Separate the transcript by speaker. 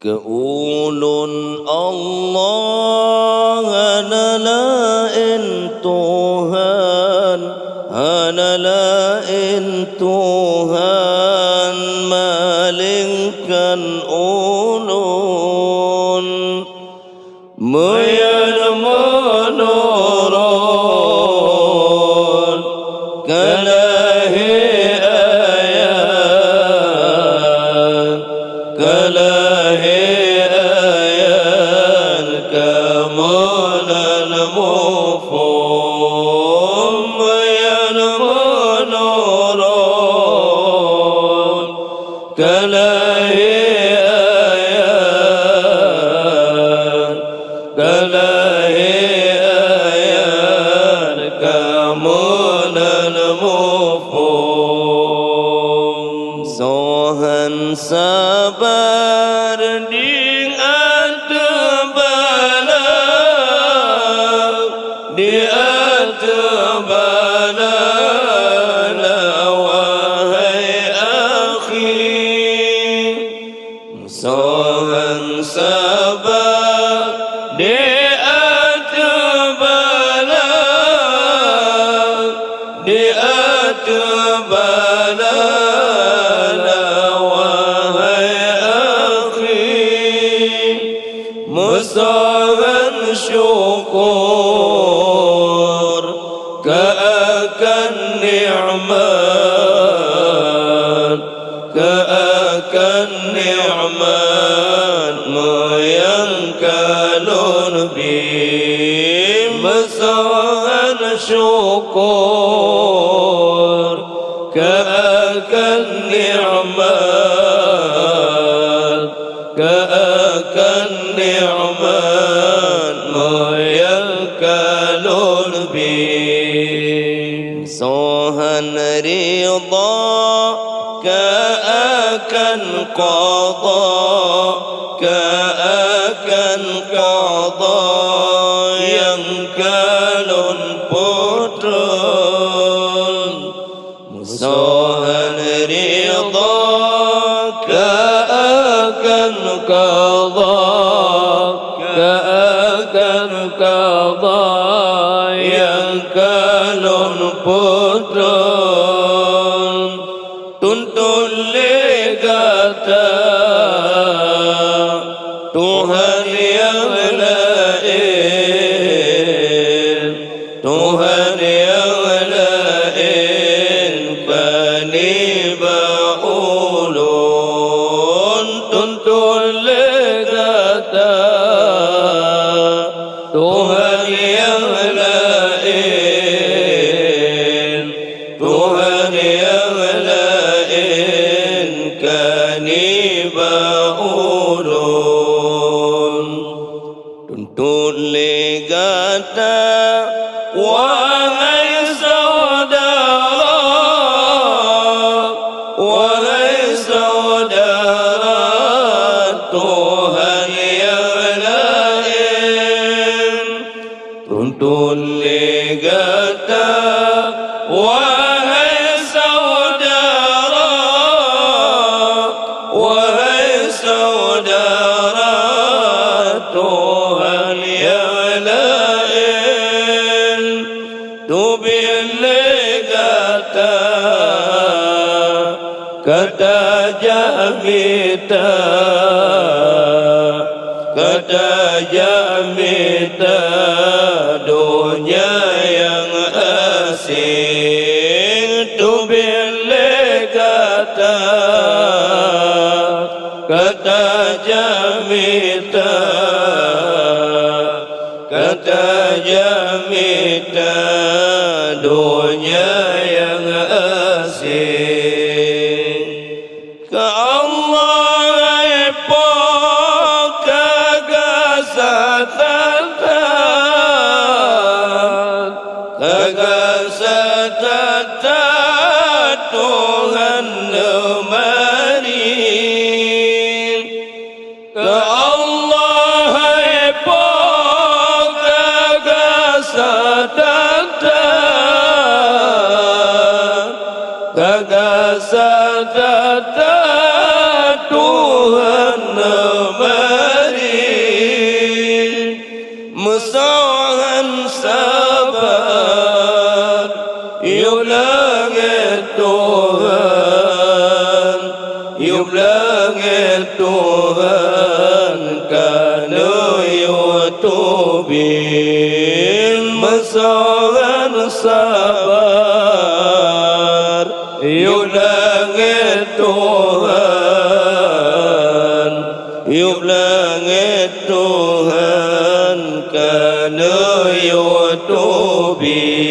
Speaker 1: Keulun Allah hanalain Tuhan, hanalain Tuhan malingkan ulun mayan menurun kalahi ayat kalahi ayat kamalan mufhum mayan menurun kalahi ayat kalahi ayat kamalan mufhum sohan sabar ding atbala di atbala wahai akhi sohan sabar di atbala di atbala musahan syukur keakan ni'mat keakan ni'mat mayangkalun bi musahan syukur keakan ni'mat keakan ni'mat mayangkalun bi sohan ridha keakan qada keakan qada yang kalun putrun sohan ridha keakan qada keakan qada yang kalun putrun tuntun legata Tuhan yang lain Tuhan yang lain paniba ulun tuntun legata Tuhan yang lain Tuhan yang lain kaniba ulun tuntun legata wahai saudara wahai saudara Tuhan yang lain tuntun legata wahai saudara wahai saudara Tuhan yang lain tubil legata kata jamita kata jamita dunia yang asing tubil legata kata jamita kata jamita dunia yang asing ke Allah kegasatan kegasatan Tuhan lemari ke Allah kegasatan kegasatan Tuhan Bersoran sabar Yuk langit Tuhan Yuk langit Tuhan Karena yutubi